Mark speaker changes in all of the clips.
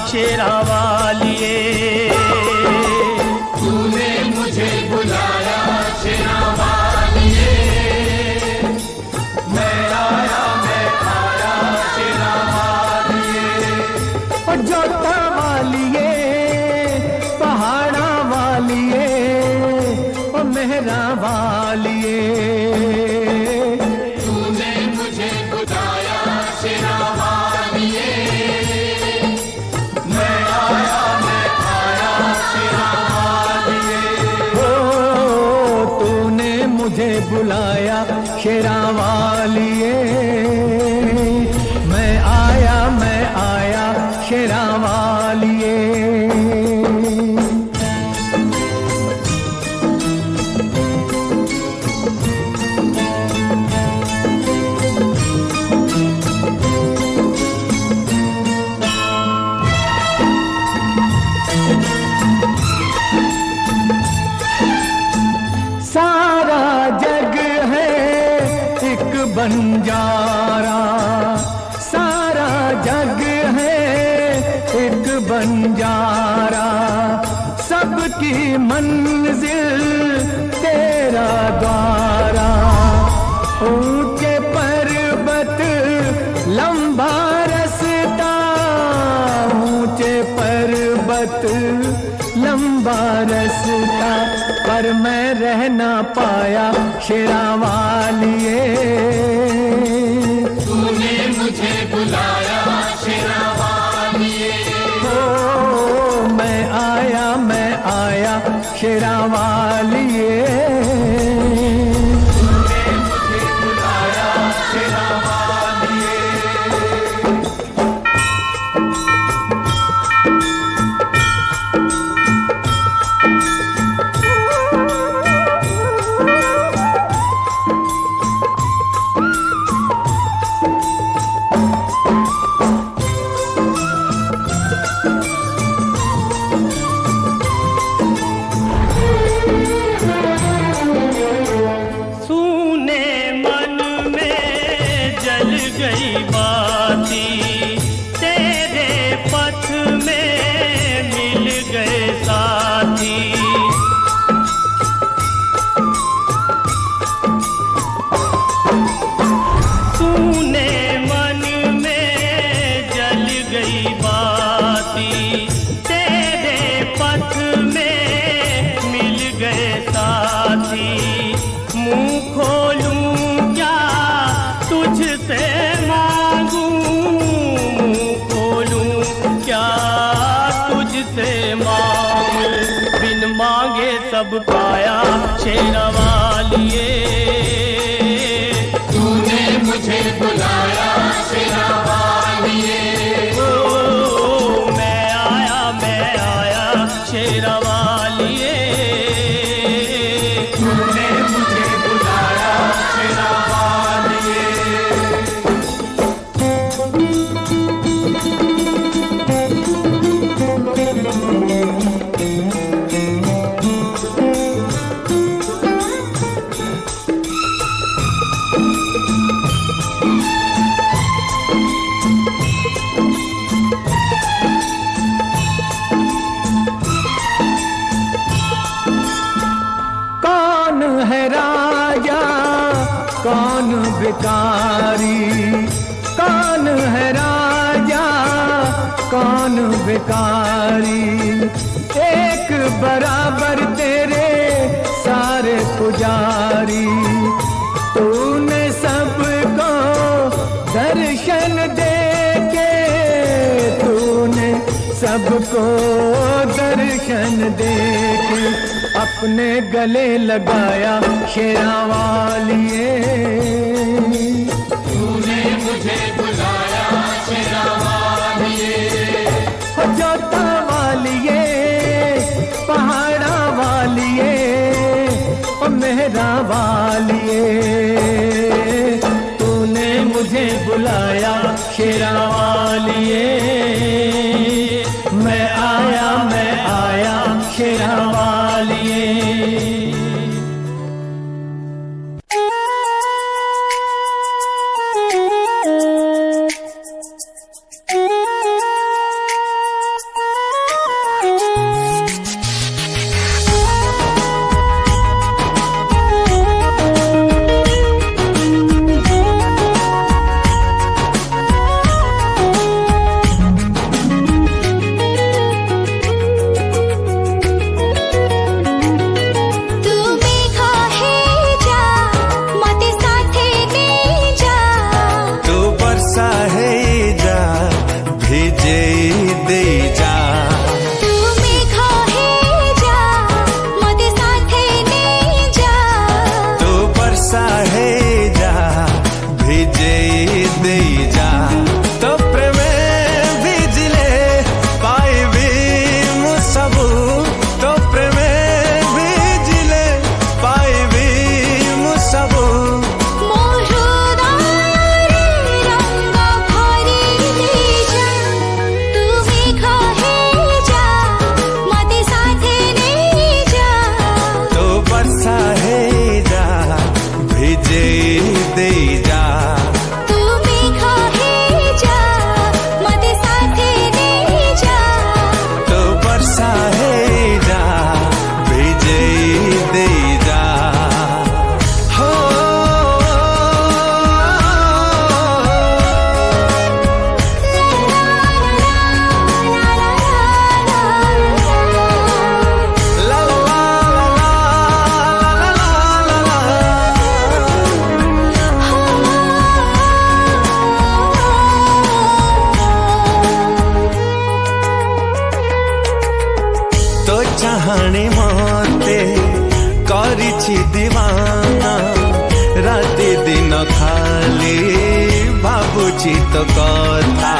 Speaker 1: शेरा वालिए।
Speaker 2: तूने मुझे बुलाया शेरा वालिए, मैं आया शेरा वालिए।
Speaker 3: और जोता वालिए, पहाड़ा वालिए, और मेहरा वालिए।
Speaker 2: तूने मुझे बुलाया शेरा वालिए, मैं आया शेरा वालिए।
Speaker 3: ओ तूने मुझे बुलाया शेरा वालिए, मैं आया शेरा वालिए। सारा जग है एक बंजारा, सारा जग है एक बंजारा, सबकी मंजिल तेरा द्वारा। ऊंचे पर्वत लंबा रास्ता, ऊंचे पर्वत लंबा रास्ता, पर मैं रह ना पाया शेरा वालिए।
Speaker 2: तूने मुझे बुलाया शेरा वालिए,
Speaker 3: ओ मैं आया शेरा वालिए।
Speaker 2: तूने मुझे बुलाया शेरा वालिए।
Speaker 1: सूने मन में जल गई बाती, तेरे पथ में मिल गए साथी। सूने मन में जल गई बाती, तेरे पथ में मिल गए साथी। मुँह खोलूं क्या तुझसे मांगूं, मुँह खोलूं क्या तुझसे मांगूं, बिन मांगे सब पाया शेरा वालिए।
Speaker 2: तूने मुझे बुलाया शेरा वालिए,
Speaker 1: ओ मैं आया शेरा वालिए।
Speaker 2: तूने मुझे बुलाया शेरा वालिए।
Speaker 3: बाध्यकारी। कौन है राजा कौन भिखारी, एक बराबर तेरे सारे पुजारी। तूने सबको दर्शन देके, तूने सबको दर्शन देके अपने गले लगाया शेरा वालिए।
Speaker 2: तूने मुझे बुलाया शेरा वालिए,
Speaker 3: हो जोता वालिए पहाड़ा वालिए ओ मेहरा वालिए। तूने मुझे बुलाया शेरा वालिए, मैं आया शेरा वालिए।
Speaker 4: चाहने मते करिछि दीवाना, राति दिन खाली भाबुछि तो कथा।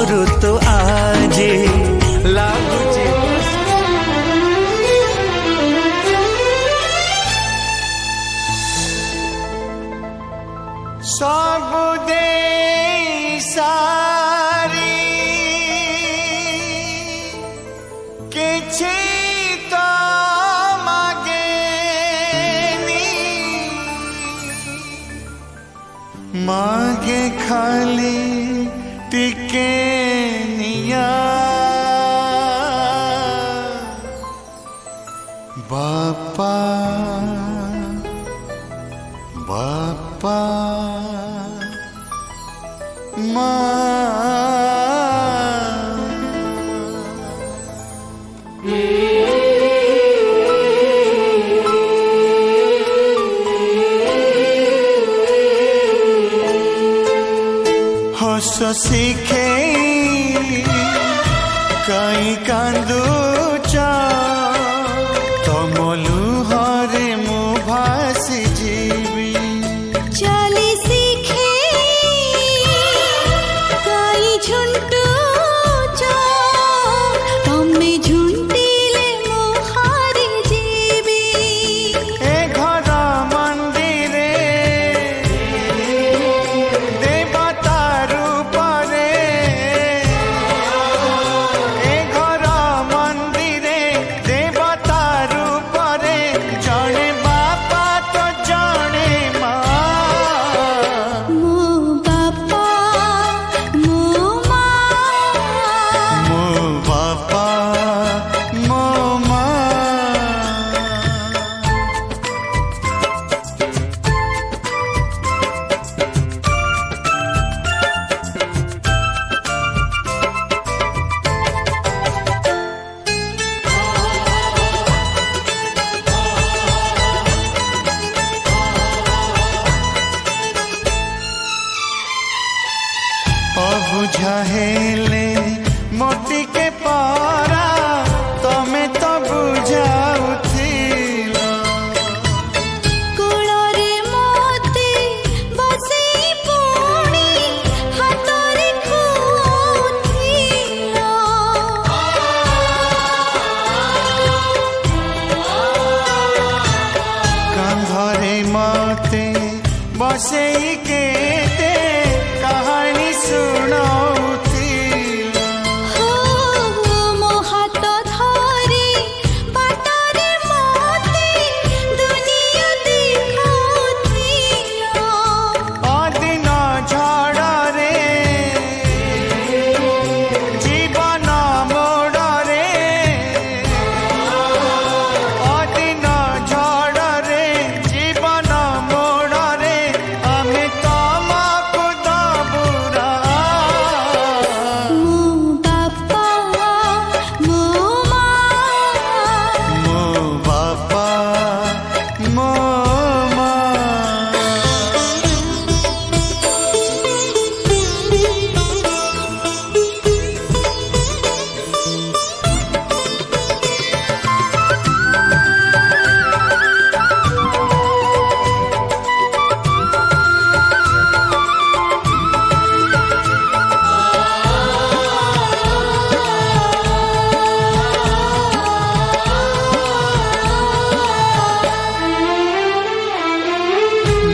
Speaker 4: ऋतु आजे लागुचे सब दे सारी किछि तो मागे खाली टिके निया बापा तो सीखे कई कांदुच तुम लुहरे मु भासी जीवी
Speaker 5: चली सीखे कई झुंटुच तमे झुंटिले मु हारी जीवी
Speaker 4: ए घर मंदिरे देवता रूपरे ए घर मंदिरे देवता रूपरे जने बापा तो जने माँ
Speaker 5: मो बापा मो माँ
Speaker 4: मो बापा मो माँ अबुझा हेले मोती के पारा तमे तो बुझाउथिल
Speaker 5: कोଳରେ मोती बसेई पुणी हातरे खुथिल
Speaker 4: कंधरे मते बसेई केते कहानी सुनाउथिल
Speaker 5: हो मो हात धरे बाटरे मोती दुनिया देखुथिल
Speaker 4: अदिन झड़रे जीवन मोड़रे अदिन झड़रे जीवन मोड़रे आमे तमकु दबुरा
Speaker 5: मो बापा मो माँ
Speaker 4: मो बापा मो माँ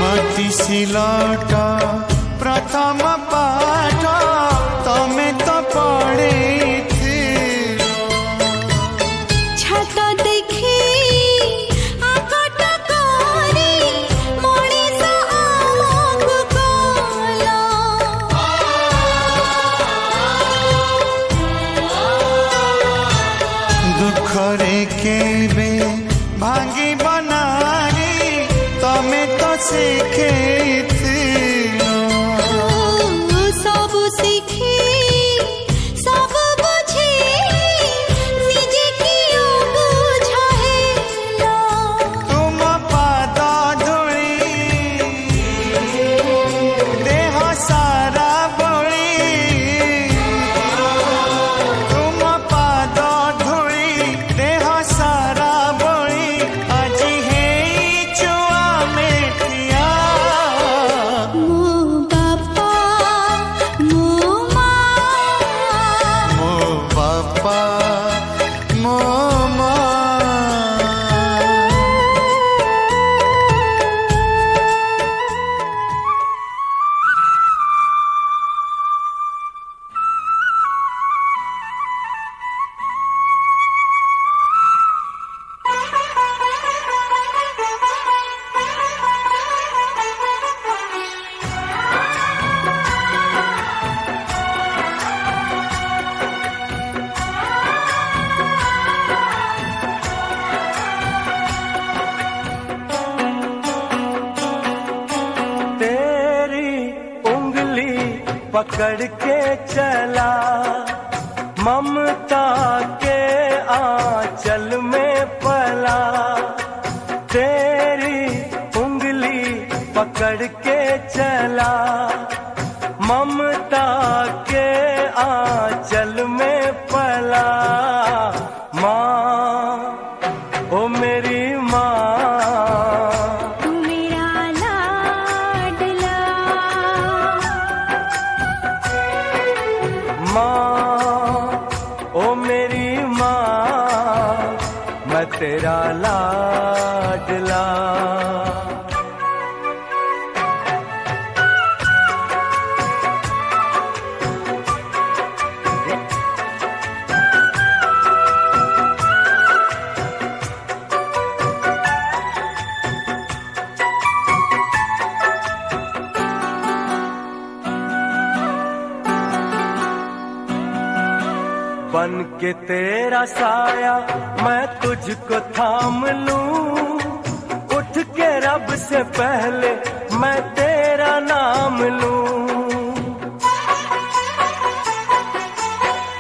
Speaker 4: मति सिलट प्रथम पाठ तमे तो पढ़ेथिल
Speaker 5: छात देखी आकट करी मଣିଷ ଆମକୁ କଲା
Speaker 4: दुखरे केबे भांगी बनारी तमे तो शिखेथिल
Speaker 5: ସବୁ ଶିଖି ସବୁ ବୁଝି ନିଜେ କିଓ ବୁଝା ହେଲା
Speaker 4: तुम पाद धूली देह सारा बड़ी तुम पाद धूली देह सारा बड़ी আজি ହେଇଛୁ ଆମେ ଠିଆ
Speaker 5: ମୋ ବାପା ମୋ ମାଁ
Speaker 4: ମୋ ବାପା ମୋ ମାଁ
Speaker 1: पकड़ के चला ममता के आंचल में पला, तेरी उंगली पकड़ के चला ममता के आंचल में पला। माँ ओ मेरी माँ,
Speaker 5: तू मेरा लाडला।
Speaker 1: माँ ओ मेरी माँ, मैं तेरा लाडला। बन के तेरा साया मैं तुझको थाम लूं, उठ के रब से पहले मैं तेरा नाम लूं।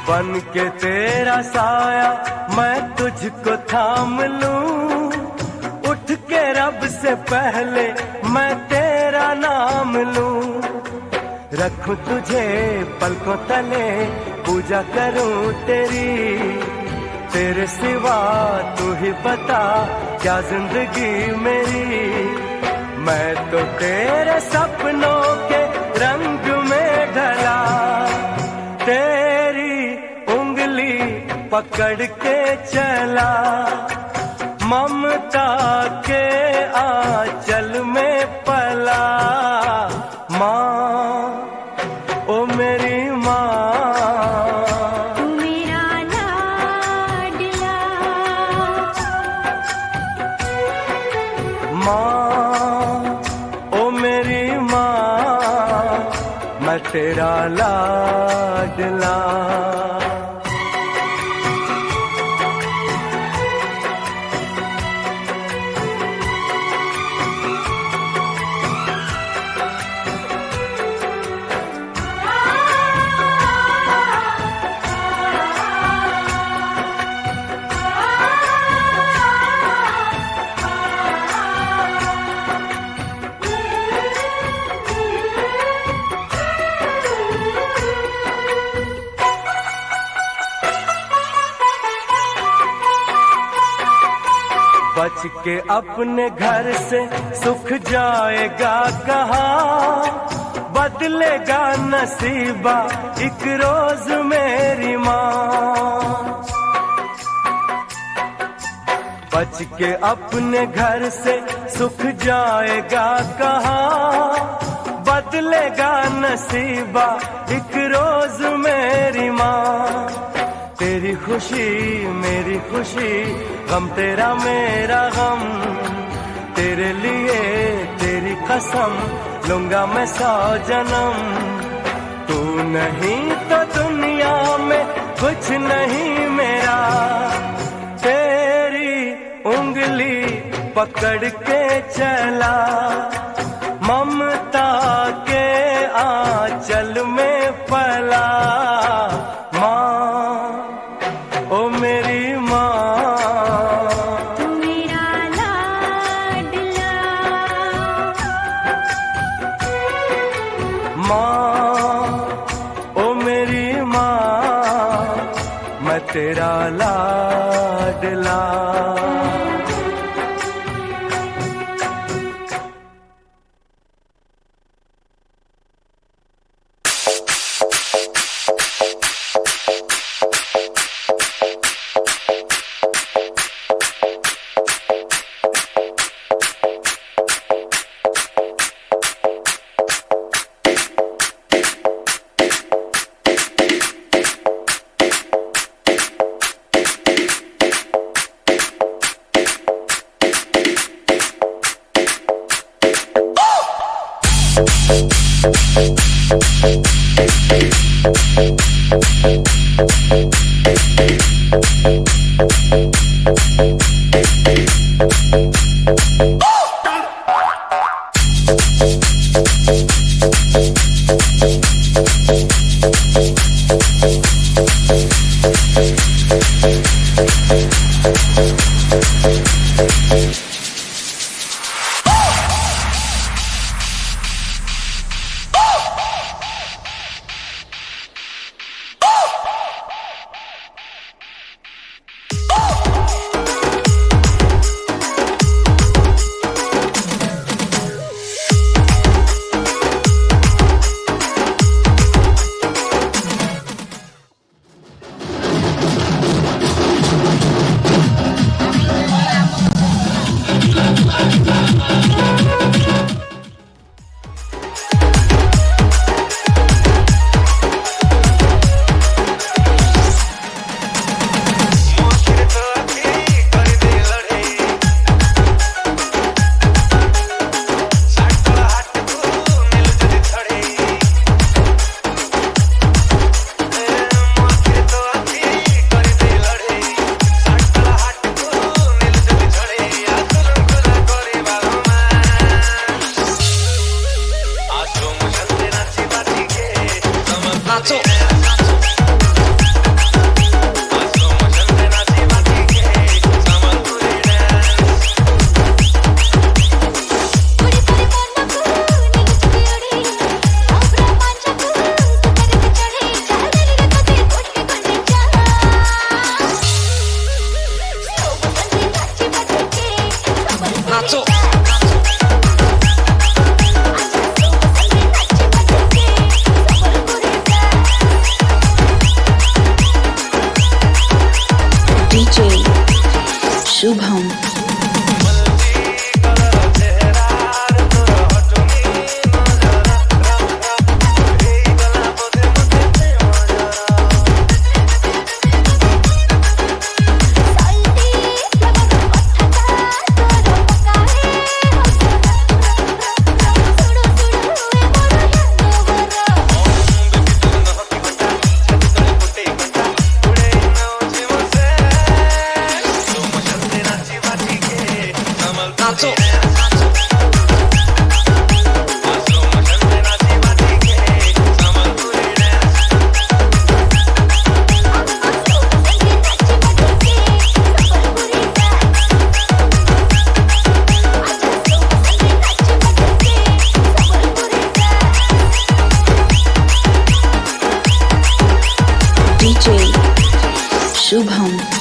Speaker 1: बन के तेरा साया मैं तुझको थाम लूं, उठ के रब से पहले मैं तेरा नाम लूं। रखूं तुझे पलकों तले, पूजा करूं तेरी, तेरे सिवा तू ही बता क्या जिंदगी मेरी। मैं तो तेरे सपनों के रंग में ढला, तेरी उंगली पकड़ के चला। ममता के आंचल में पला। माँ ओ मेरी माँ,
Speaker 5: तू मेरा लाडला।
Speaker 1: माँ ओ मेरी माँ, मैं तेरा लाडला। बच के अपने घर से सुख जाएगा कहाँ, बदलेगा नसीबा एक रोज मेरी माँ। बच के अपने घर से सुख जाएगा कहाँ, बदलेगा नसीबा एक रोज मेरी माँ। तेरी खुशी मेरी खुशी, गम तेरा मेरा गम, तेरे लिए तेरी कसम लूंगा मैं 100 जन्म। तू नहीं तो दुनिया में कुछ नहीं मेरा, तेरी उंगली पकड़ के चला। ममता के आंचल में पला। माँ ओ मेरी माँ,
Speaker 5: तू मेरा लाडला।
Speaker 1: माँ ओ मेरी माँ, मैं तेरा लाडला।
Speaker 6: शुभम। शुभम।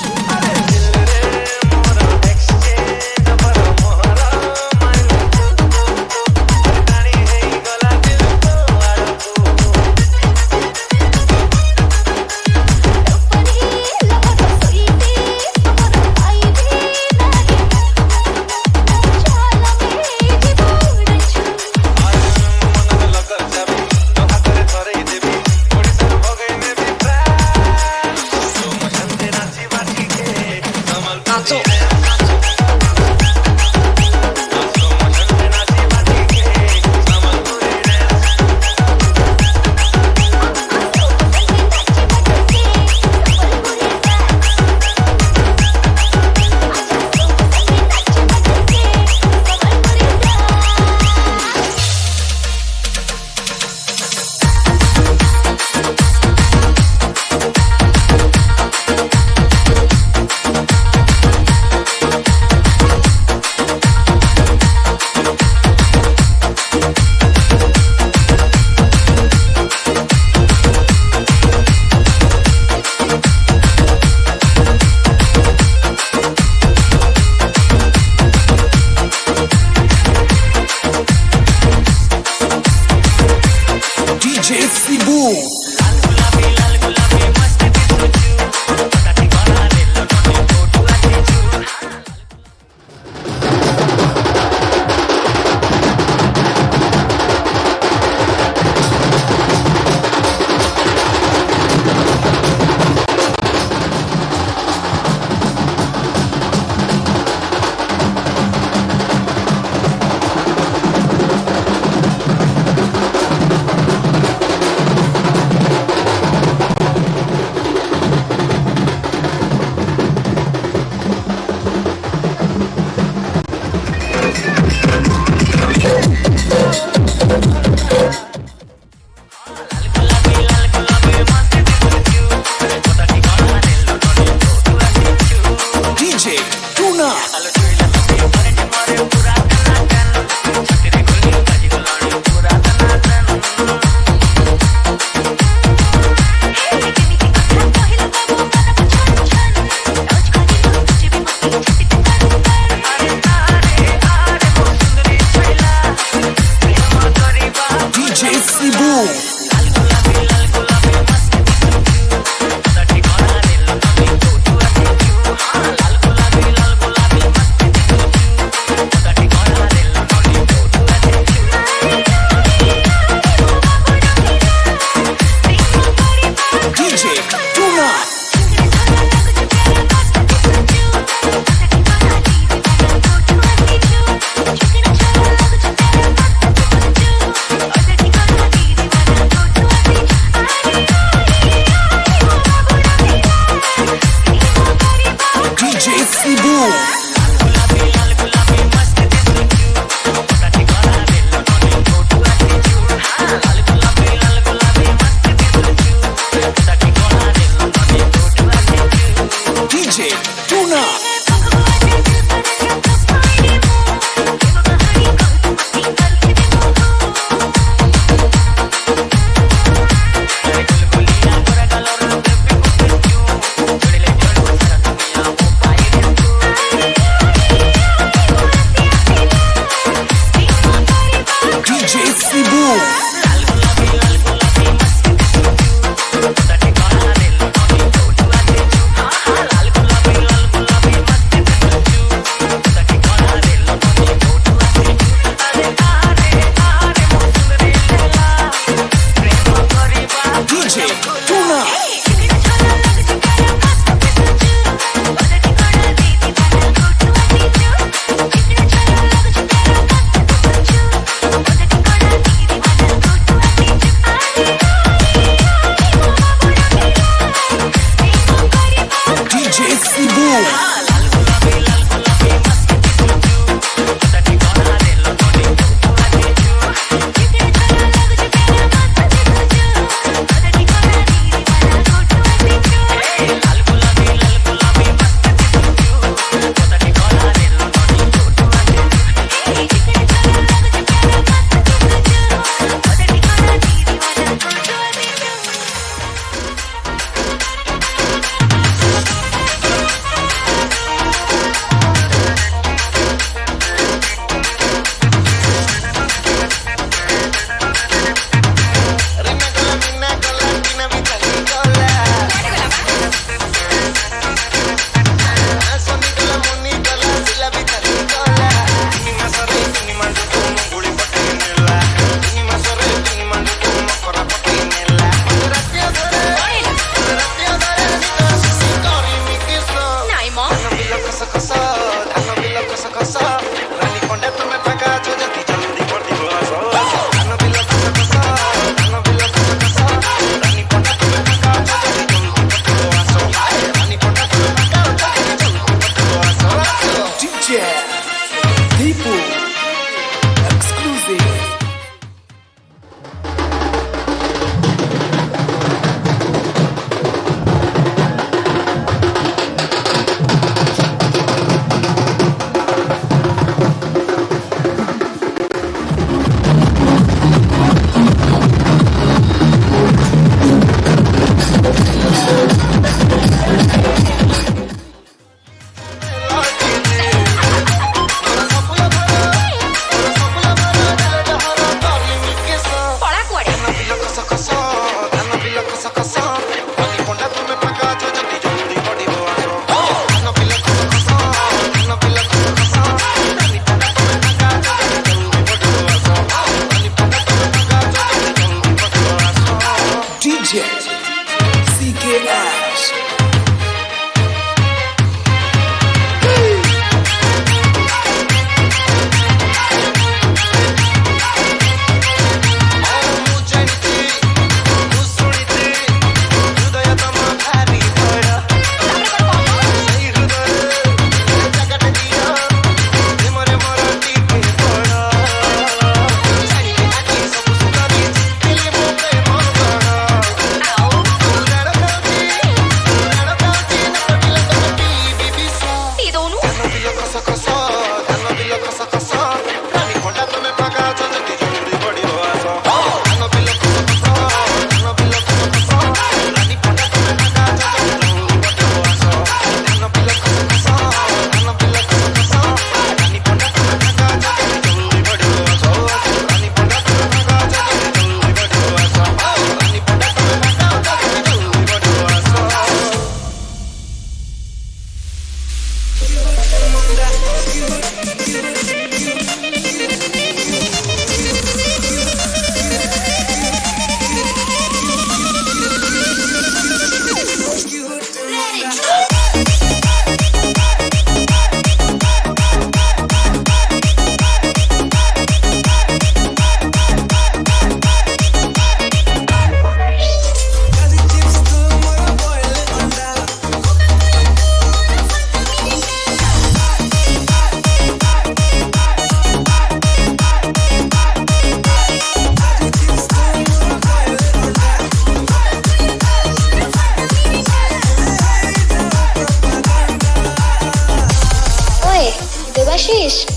Speaker 6: विशेष।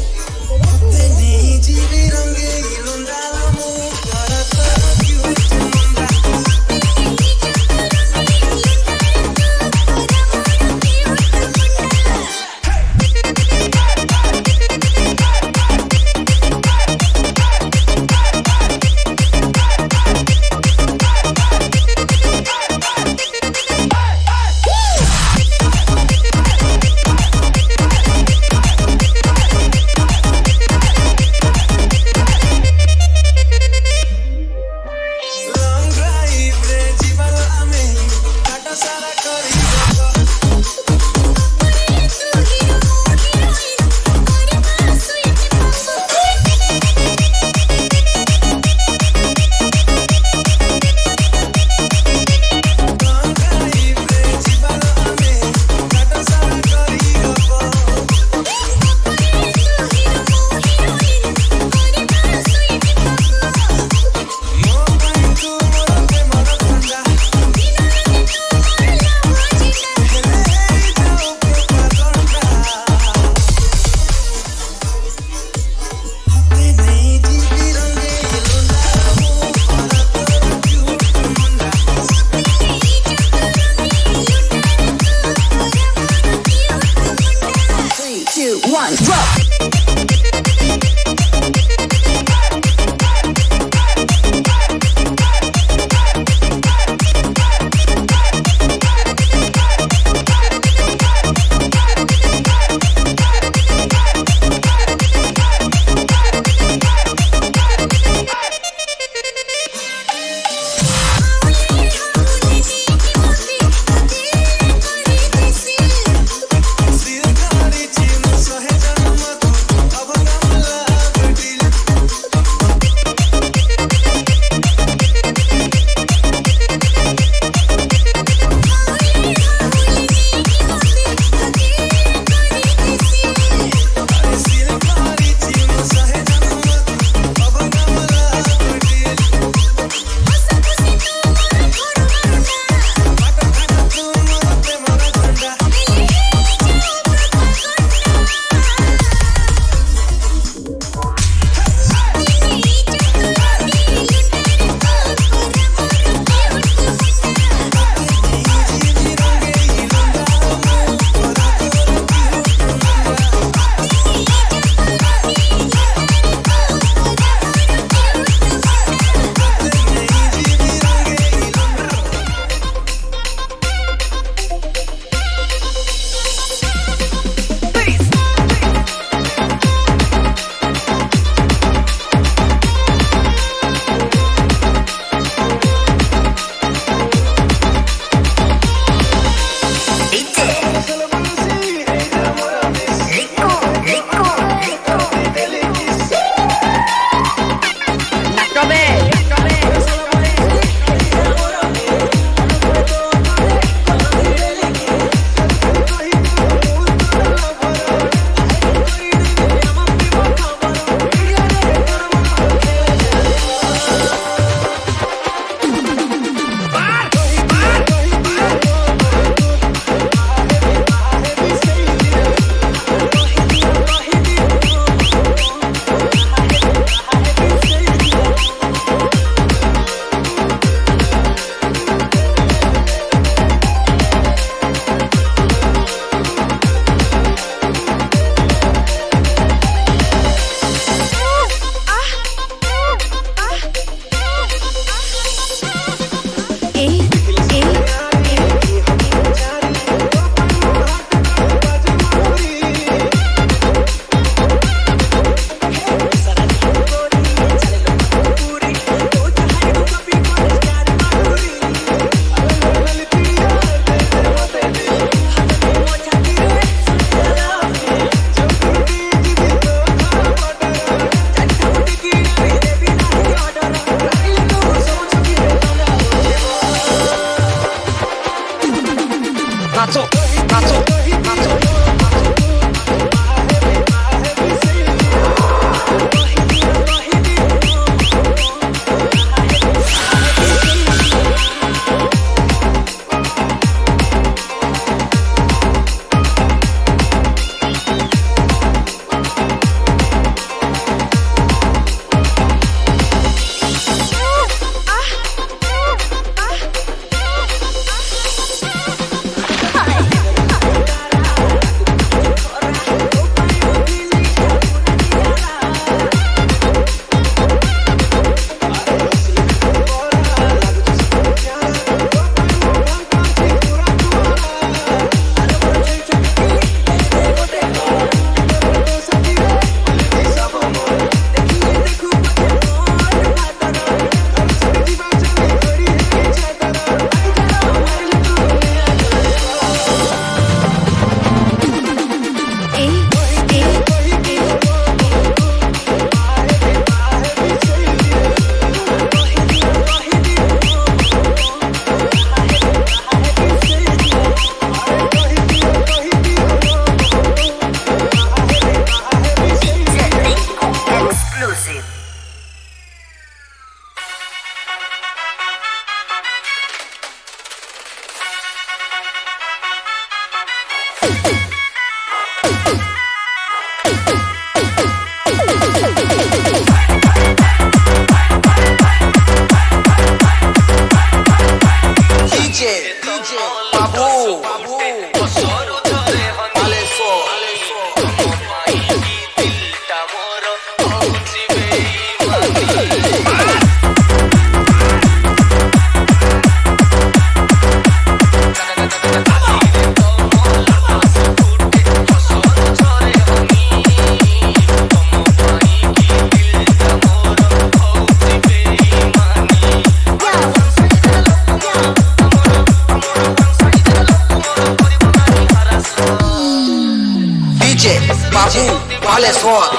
Speaker 6: DJ Babu Wale Sword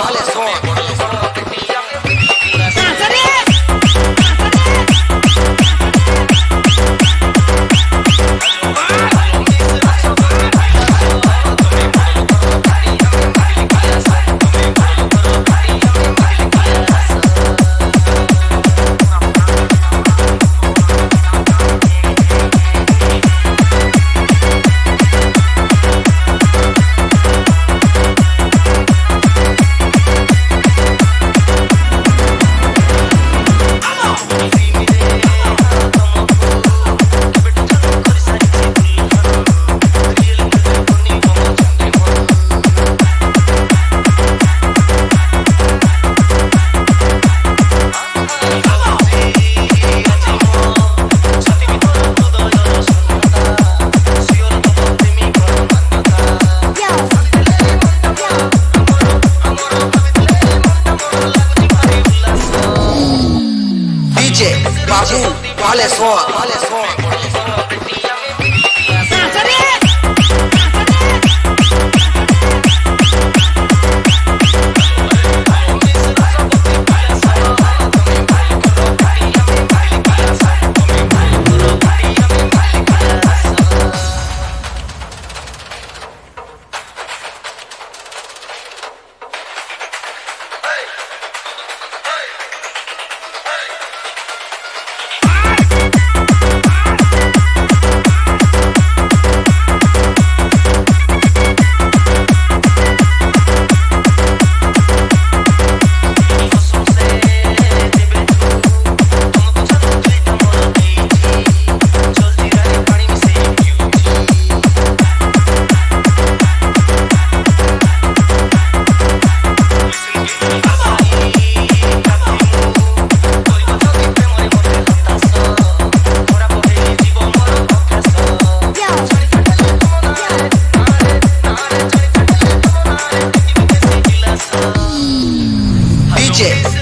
Speaker 6: Babu Wale Sword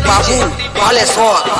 Speaker 6: Babu Wale Sword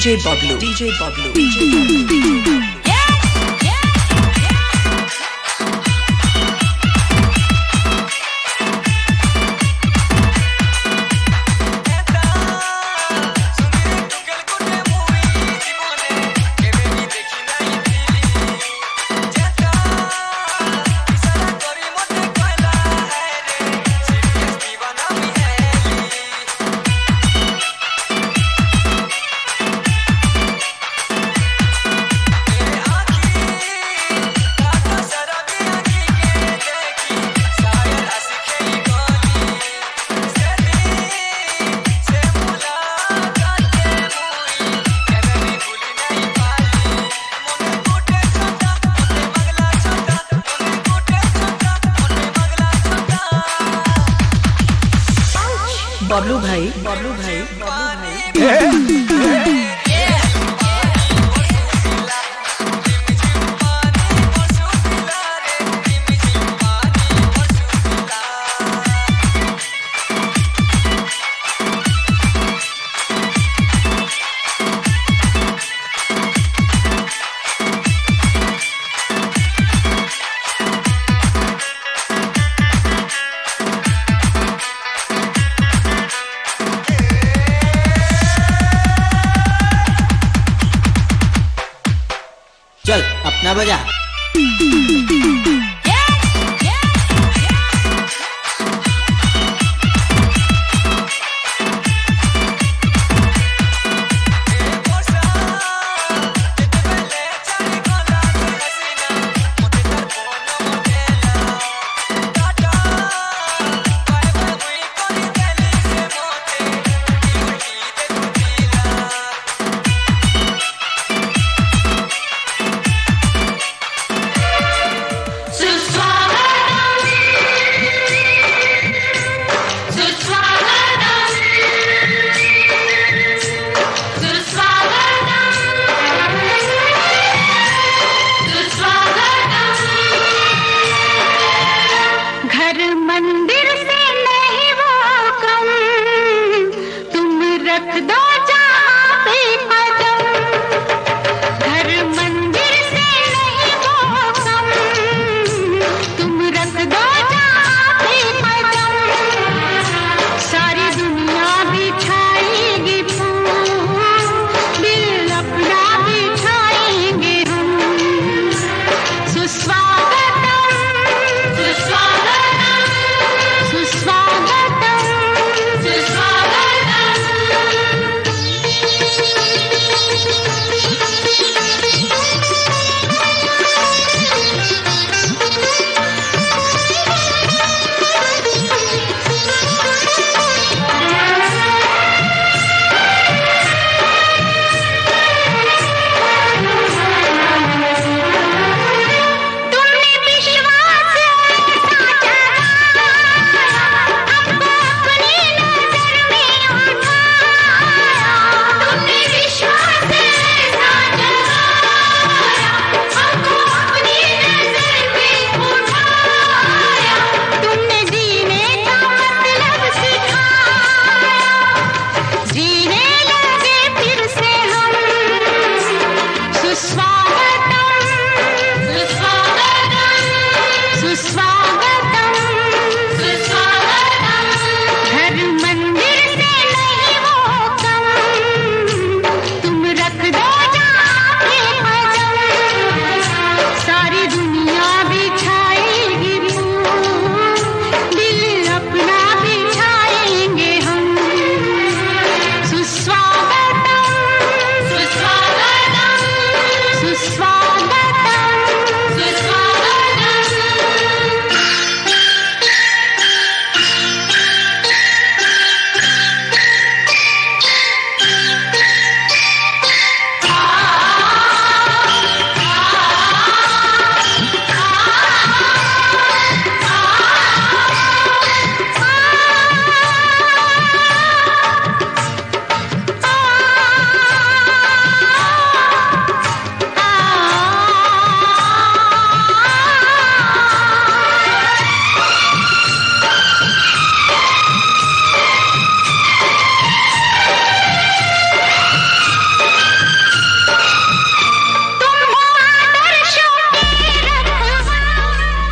Speaker 7: DJ Bablu, DJ Bablu, DJ Bablu. Bablu भाई, बबलू भाई, बबलू भाई।
Speaker 8: चल अपना बजा।